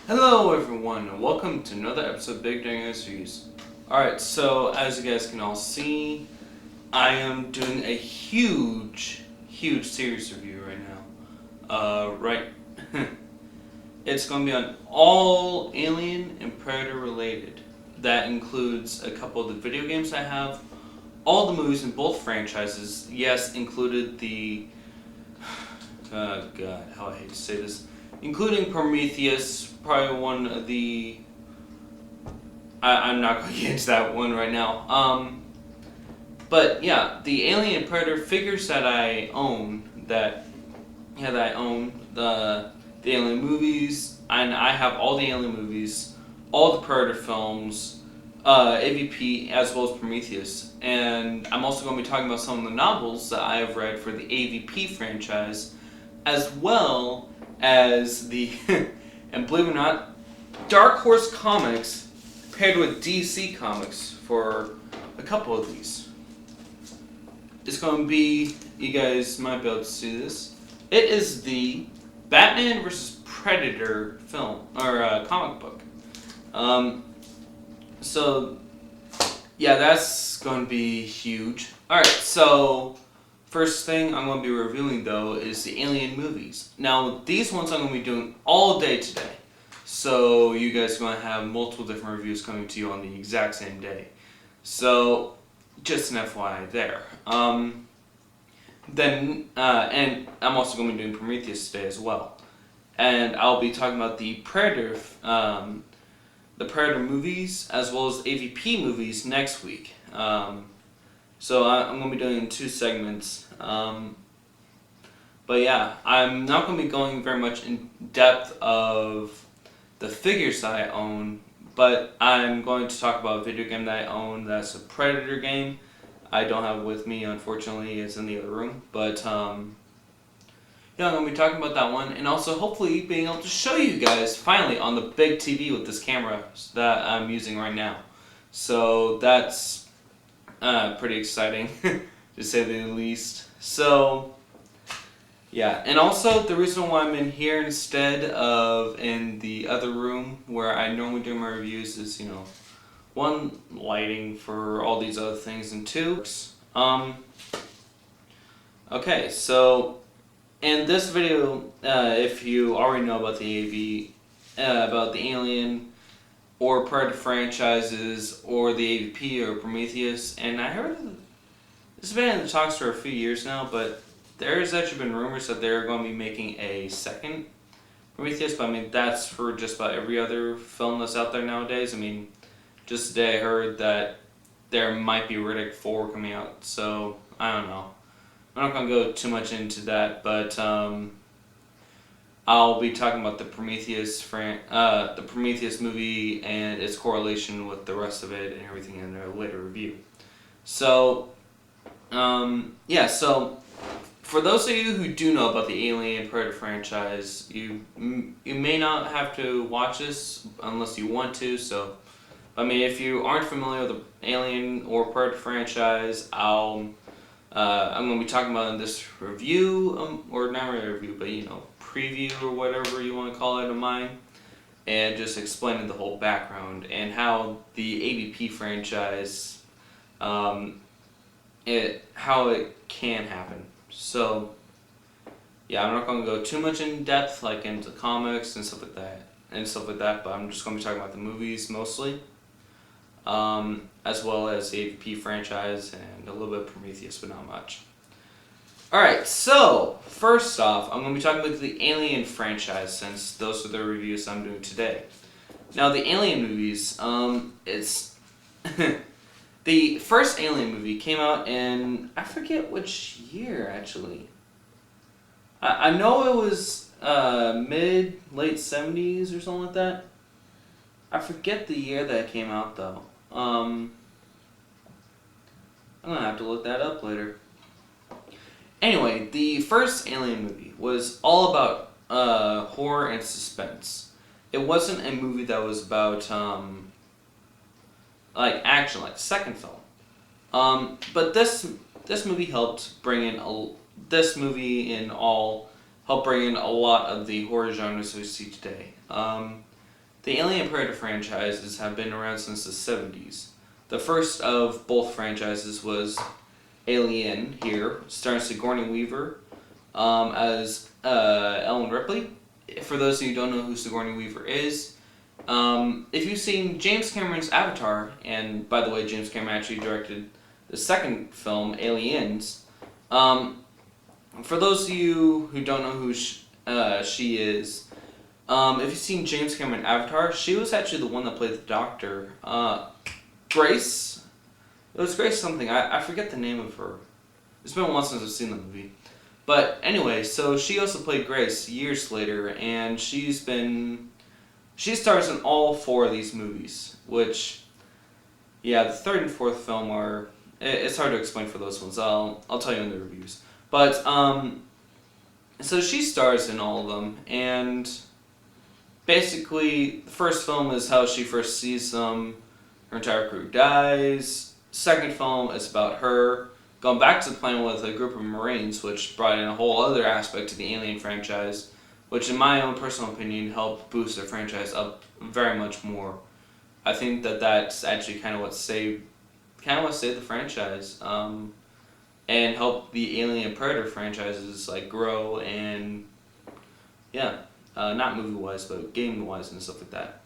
Hello everyone, and welcome to another episode of Big Dang Series. Alright, so as you guys can all see, I am doing a huge series review right now. It's going to be on all Alien and Predator related. That includes a couple of the video games I have, all the movies in both franchises, yes, included the... oh god, how I hate to say this. Including Prometheus, probably one of the... I'm not going to get into that one right now. But yeah, the Alien and Predator figures that I own, the Alien movies, and I have all the Alien movies, all the Predator films, AVP, as well as Prometheus. And I'm also going to be talking about some of the novels that I have read for the AVP franchise, as well as the, and believe it or not, Dark Horse Comics paired with DC Comics for a couple of these. It's going to be, you guys might be able to see this, it is the Batman vs. Predator film, or comic book. So, yeah, that's going to be huge. Alright, so first thing I'm going to be reviewing, though, is the Alien movies. Now, these ones I'm going to be doing all day today. So, you guys are going to have multiple different reviews coming to you on the exact same day. So, just an FYI there. And I'm also going to be doing Prometheus today as well. And I'll be talking about the Predator movies, as well as AVP movies next week. So I'm going to be doing 2 segments. But yeah, I'm not going to be going very much in depth of the figures that I own, but I'm going to talk about a video game that I own that's a Predator game. I don't have it with me, unfortunately, it's in the other room. But yeah, I'm going to be talking about that one, and also hopefully being able to show you guys finally on the big TV with this camera that I'm using right now. So that's pretty exciting, to say the least. So, yeah. And also, the reason why I'm in here instead of in the other room where I normally do my reviews is, 1, lighting for all these other things, and 2, okay, so in this video, if you already know about the Alien or Predator franchises, or the AVP or Prometheus, and I heard this has been in the talks for a few years now, but there's actually been rumors that they're going to be making a second Prometheus, but I mean, that's for just about every other film that's out there nowadays. I mean, just today I heard that there might be Riddick 4 coming out, so I don't know. I'm not going to go too much into that, but I'll be talking about the Prometheus movie and its correlation with the rest of it and everything in a later review. So, yeah, so for those of you who do know about the Alien and Predator franchise, you may not have to watch this unless you want to. So, I mean, if you aren't familiar with the Alien or Predator franchise, I'm going to be talking about in this review, or not really a review, but preview or whatever you want to call it of mine, and just explaining the whole background and how the AVP franchise, how it can happen. So, yeah, I'm not going to go too much in depth, like into comics and stuff like that, but I'm just going to be talking about the movies mostly, as well as the AVP franchise and a little bit of Prometheus, but not much. Alright, so, first off, I'm going to be talking about the Alien franchise, since those are the reviews I'm doing today. Now, the Alien movies, it's... the first Alien movie came out in, I forget which year, actually. I know it was late 70s or something like that. I forget the year that it came out, though. I'm going to have to look that up later. Anyway, the first Alien movie was all about horror and suspense. It wasn't a movie that was about like action, like the second film. But this movie helped bring in helped bring in a lot of the horror genres we see today. The Alien Predator franchises have been around since the 70s. The first of both franchises was Alien here, starring Sigourney Weaver as Ellen Ripley. For those of you who don't know who Sigourney Weaver is, if you've seen James Cameron's Avatar, and by the way, James Cameron actually directed the second film, Aliens. For those of you who don't know who she is, if you've seen James Cameron Avatar, she was actually the one that played the Doctor. Grace? It was Grace something. I forget the name of her. It's been a while since I've seen the movie. But anyway, so she also played Grace years later, and she stars in all 4 of these movies, which, yeah, the third and fourth film are, it's hard to explain for those ones. I'll tell you in the reviews. But, so she stars in all of them, and basically, the first film is how she first sees them, her entire crew dies. Second film is about her going back to the planet with a group of Marines, which brought in a whole other aspect to the Alien franchise, which in my own personal opinion helped boost the franchise up very much more. I think that that's actually kind of what saved the franchise, and helped the Alien Predator franchises like grow and not movie wise but game wise and stuff like that.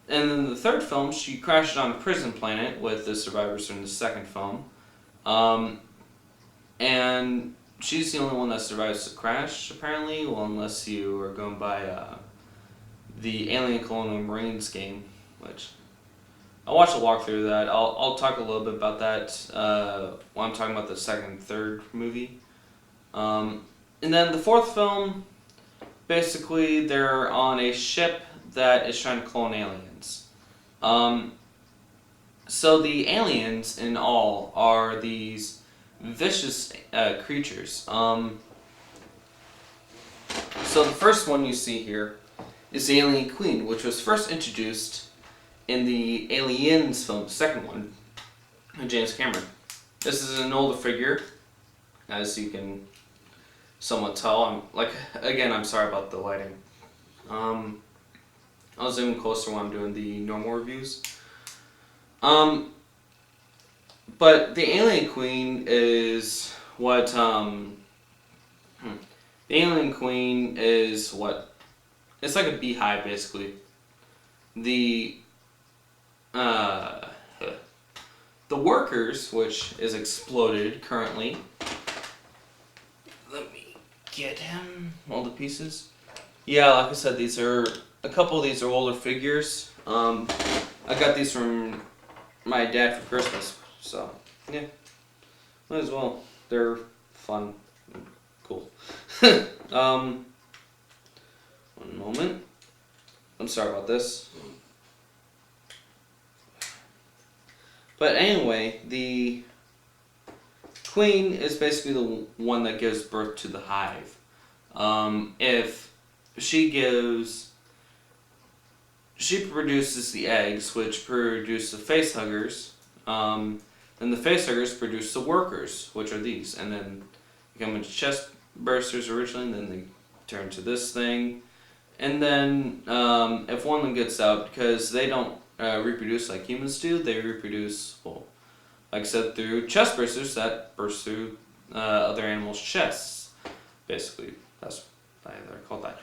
And then the third film, she crashes on a prison planet with the survivors from the second film, and she's the only one that survives the crash, apparently. Well, unless you are going by the Alien Colonial Marines game, which I'll watch a walkthrough of that. I'll talk a little bit about that when I'm talking about the second and third movie. And then the fourth film, basically they're on a ship that is trying to clone aliens. So the aliens in all are these vicious creatures. So the first one you see here is the Alien Queen, which was first introduced in the Aliens film, the second one, by James Cameron. This is an older figure, as you can somewhat tell. I'm sorry about the lighting. I'll zoom closer when I'm doing the normal reviews. But the Alien Queen is what, the Alien Queen is what, it's like a beehive basically. The workers, which is exploded currently. Let me get him, all the pieces. Yeah, like I said, a couple of these are older figures. I got these from my dad for Christmas, so yeah, might as well. They're fun and cool. One moment. I'm sorry about this. But anyway, the queen is basically the one that gives birth to the hive. If she produces the eggs, which produce the facehuggers, then the facehuggers produce the workers, which are these, and then they come into chest bursters originally, and then they turn to this thing, and then if one of them gets out, because they don't reproduce like humans do, they reproduce, well, like I said, through chest bursters that burst through other animals' chests, basically. That's why they're called that.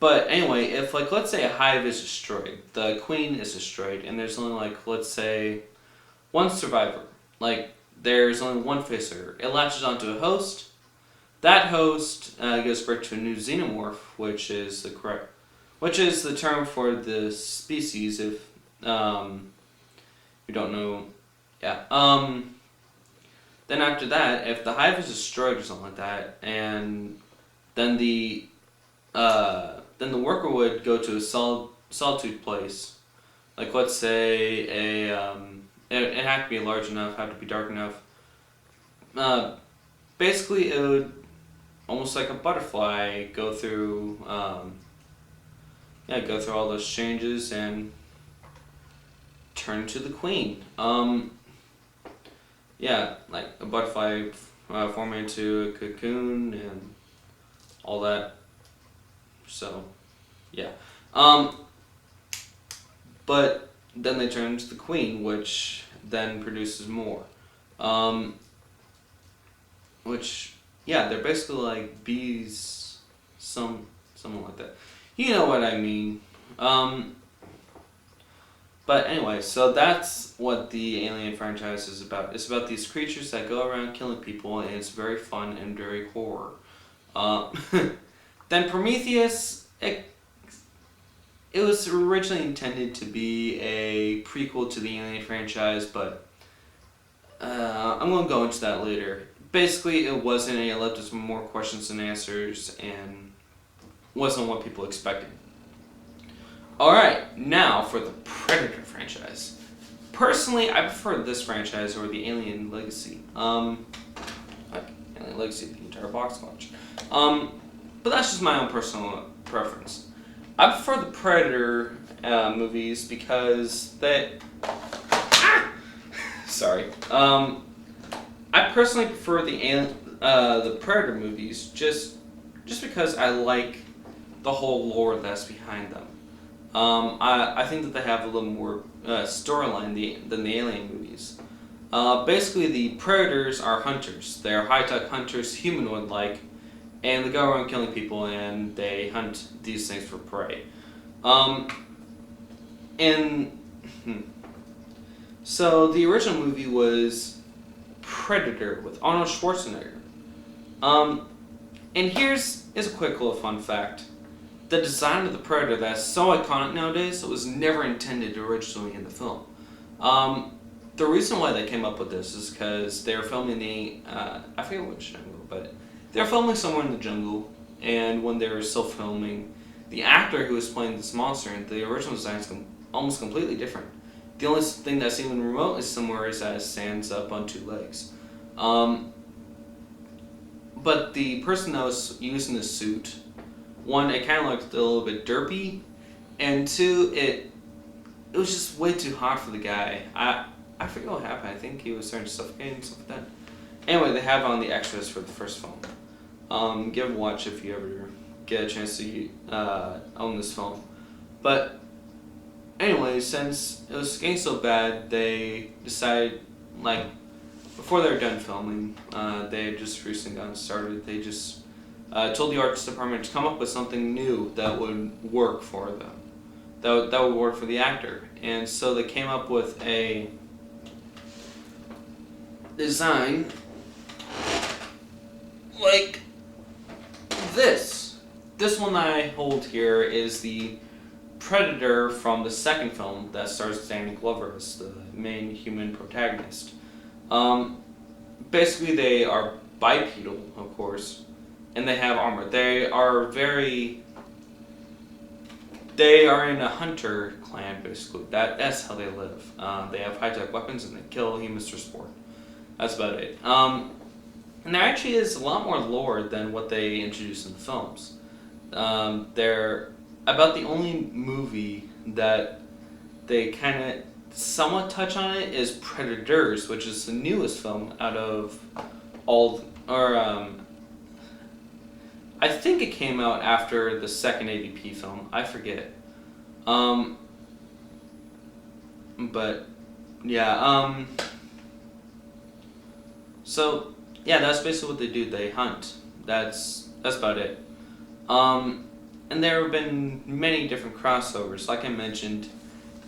But anyway, if like let's say a hive is destroyed, the queen is destroyed, and there's only like let's say one survivor, like there's only one facehugger. It latches onto a host. That host gives birth to a new xenomorph, which is the term for the species. If you don't know, yeah. Then after that, if the hive is destroyed or something like that, and then the worker would go to a solitude place, like let's say it had to be large enough, had to be dark enough. Basically, it would almost like a butterfly go through all those changes and turn into the queen. Like a butterfly forming into a cocoon and all that. So, yeah. Um, but then they turn into the queen, which then produces more. Um, which, yeah, they're basically like bees, something like that. You know what I mean. Um, but anyway, so that's what the Alien franchise is about. It's about these creatures that go around killing people, and it's very fun and very horror. Uh, then Prometheus, it was originally intended to be a prequel to the Alien franchise, but I'm going to go into that later. Basically, it wasn't. It left us with more questions than answers, and wasn't what people expected. Alright, now for the Predator franchise. Personally, I prefer this franchise over the Alien Legacy. Alien Legacy, the entire box lunch. But that's just my own personal preference. I prefer the Predator movies because sorry. I personally prefer the Predator movies just because I like the whole lore that's behind them. I think that they have a little more storyline than the Alien movies. Basically, the Predators are hunters. They are high-tech hunters, humanoid-like, and they go around killing people, and they hunt these things for prey. And so the original movie was Predator with Arnold Schwarzenegger. And here's a quick little fun fact. The design of the Predator that's so iconic nowadays, it was never intended originally in the film. The reason why they came up with this is because they were filming I forget which jungle, but they were filming somewhere in the jungle, and when they were still filming, the actor who was playing this monster, the original design is almost completely different. The only thing that's even remotely similar is that it stands up on two legs. But the person that was using the suit, one, it kind of looked a little bit derpy, and two, it was just way too hot for the guy. I forget what happened. I think he was starting to suffocate and stuff like that. Anyway, they have on the extras for the first film. Give it a watch if you ever get a chance to own this film. But anyway, since it was getting so bad, they decided, like, before they were done filming, they had just recently gotten started, they just told the arts department to come up with something new that would work for them, that would work for the actor. And so they came up with a design like this. This one that I hold here is the Predator from the second film that stars Danny Glover as the main human protagonist. Basically, they are bipedal, of course, and they have armor. They are in a hunter clan, basically. That's how they live. They have high-tech weapons and they kill humans for sport. That's about it. And there actually is a lot more lore than what they introduced in the films. They're about the only movie that they kind of somewhat touch on it is Predators, which is the newest film out of all, I think it came out after the second AVP film. I forget. But yeah. So yeah, that's basically what they do. They hunt. That's about it. And there have been many different crossovers. Like I mentioned,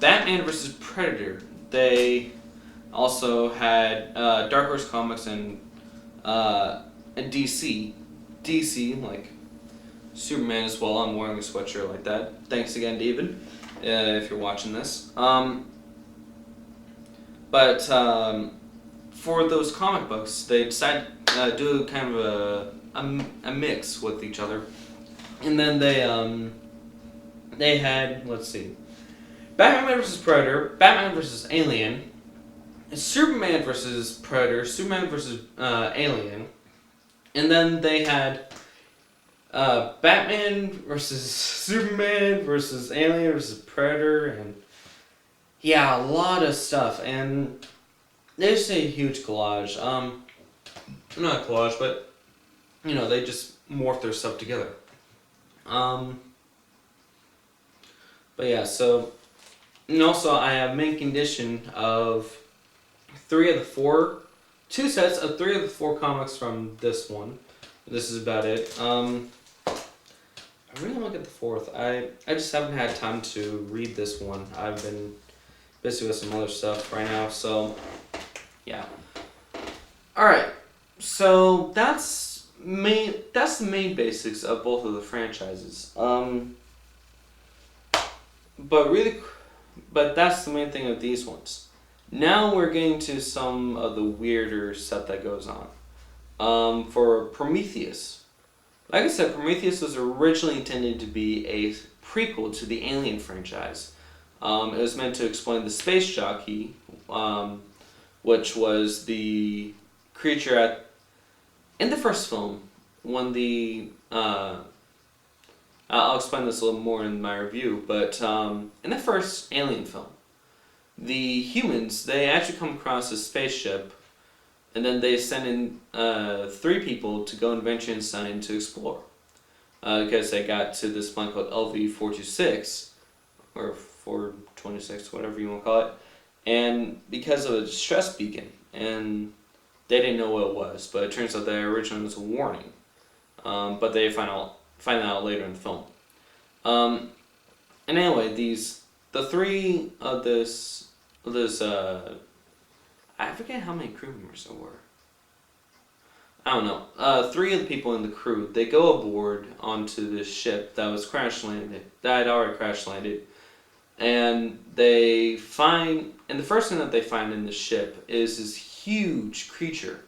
Batman vs. Predator. They also had Dark Horse Comics and DC. DC, like Superman as well. I'm wearing a sweatshirt like that. Thanks again, David, if you're watching this. But for those comic books, they decided to do kind of a mix with each other. And then they had, let's see, Batman vs. Predator, Batman vs. Alien, Superman vs. Predator, Superman vs. Alien, and then they had Batman versus Superman versus Alien versus Predator, and yeah, a lot of stuff. And they just a huge collage. Not a collage, but they just morph their stuff together. But yeah, so and also I have mint condition of three of the four, two sets of three of the four comics from this one. This is about it. I really want to get the fourth. I just haven't had time to read this one. I've been busy with some other stuff right now, so yeah. All right, so that's main. That's the main basics of both of the franchises. But really, but that's the main thing of these ones. Now we're getting to some of the weirder stuff that goes on. For Prometheus, like I said, Prometheus was originally intended to be a prequel to the Alien franchise. It was meant to explain the space jockey, which was the creature in the first film when the I'll explain this a little more in my review, but in the first Alien film, the humans, they actually come across a spaceship, and then they send in three people to go and venture inside to explore. Because they got to this planet called LV-426, or 426, whatever you want to call it, and because of a distress beacon, and they didn't know what it was, but it turns out that originally was a warning. But they find that out later in the film. And anyway, the three of this I forget how many crew members there were. I don't know. Three of the people in the crew, they go aboard onto this ship that was crash landed, that had already crash landed, and the first thing that they find in the ship is this huge creature.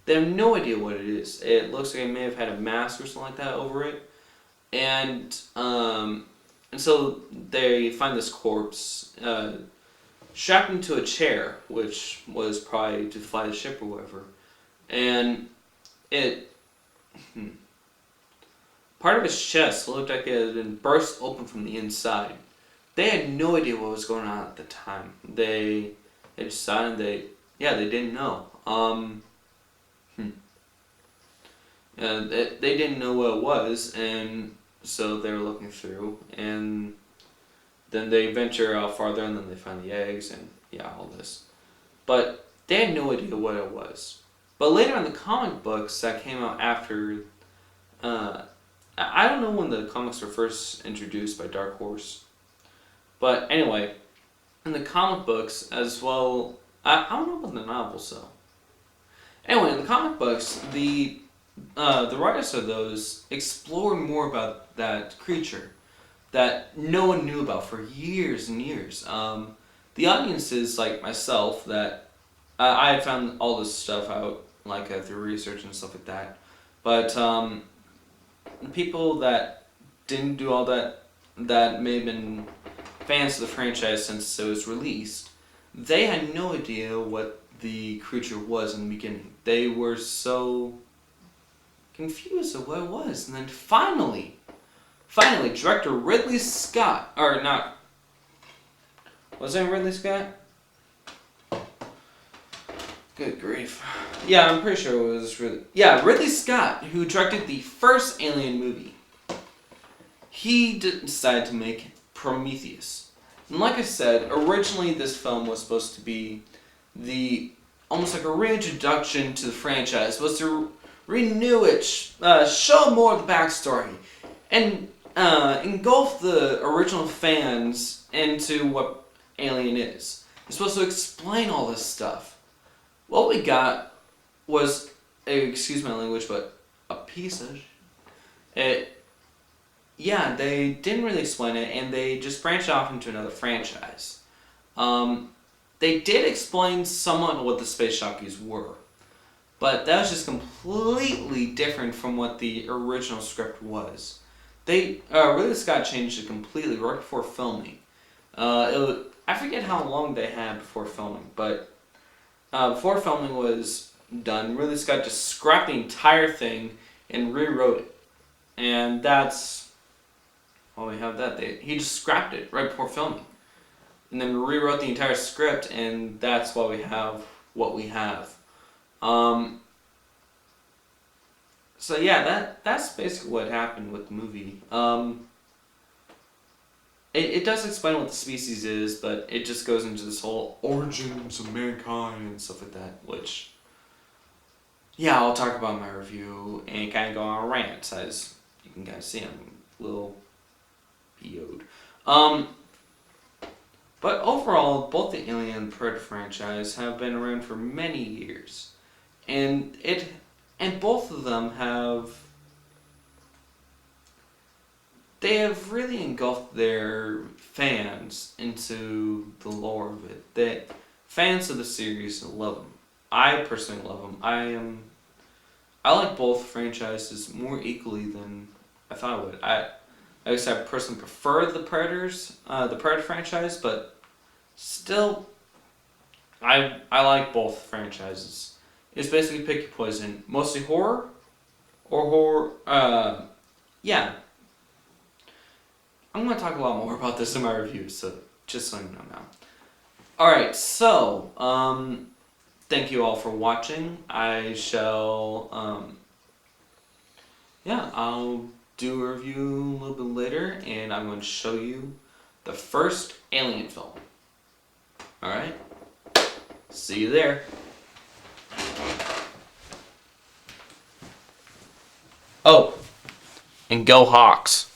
They have no idea what it is. It looks like it may have had a mask or something like that over it, and so they find this corpse strapped into a chair, which was probably to fly the ship or whatever, and part of his chest looked like it had been burst open from the inside. They had no idea what was going on at the time. They decided they didn't know. They didn't know what it was, and so they were looking through, and then they venture out farther, and then they find the eggs, and yeah, all this. But they had no idea what it was. But later in the comic books that came out after, I don't know when the comics were first introduced by Dark Horse. But anyway, in the comic books as well, I don't know about the novels though. Anyway, in the comic books, the writers of those explored more about that creature that no one knew about for years and years. The audiences, like myself, that I had found all this stuff out, like through research and stuff like that. But people that didn't do all that, that may have been fans of the franchise since it was released, they had no idea what the creature was in the beginning. They were so confused of what it was. And then finally, director Ridley Scott, or not, was it Ridley Scott? Good grief. Yeah, I'm pretty sure it was Ridley Scott, who directed the first Alien movie. He decided to make Prometheus. And like I said, originally this film was supposed to be almost like a reintroduction to the franchise, was to renew it, show more of the backstory, and engulf the original fans into what Alien is. It's supposed to explain all this stuff. What we got was, excuse my language, but a piece of it. Yeah, they didn't really explain it, and they just branched off into another franchise. They did explain somewhat what the space jockeys were, but that was just completely different from what the original script was. Ridley Scott changed it completely right before filming. I forget how long they had before filming, but before filming was done, Ridley Scott just scrapped the entire thing and rewrote it. And that's why we have that. He just scrapped it right before filming. And then rewrote the entire script, and that's why we have what we have. So yeah, that's basically what happened with the movie. it does explain what the species is, but it just goes into this whole origins of mankind and stuff like that, which, yeah, I'll talk about in my review and kind of go on a rant, as you can kind of see I'm a little PO'd. But overall, both the Alien and Predator franchise have been around for many years, and both of them they have really engulfed their fans into the lore of it. That fans of the series love them. I personally love them. I like both franchises more equally than I thought I would. I guess I personally prefer the Predator franchise, but still, I like both franchises. It's basically pick your poison. Mostly horror, or horror. Yeah. I'm going to talk a lot more about this in my review, so just so you know now. Alright, so, thank you all for watching. I shall, I'll do a review a little bit later, and I'm going to show you the first Alien film. Alright? See you there. Oh, and go Hawks.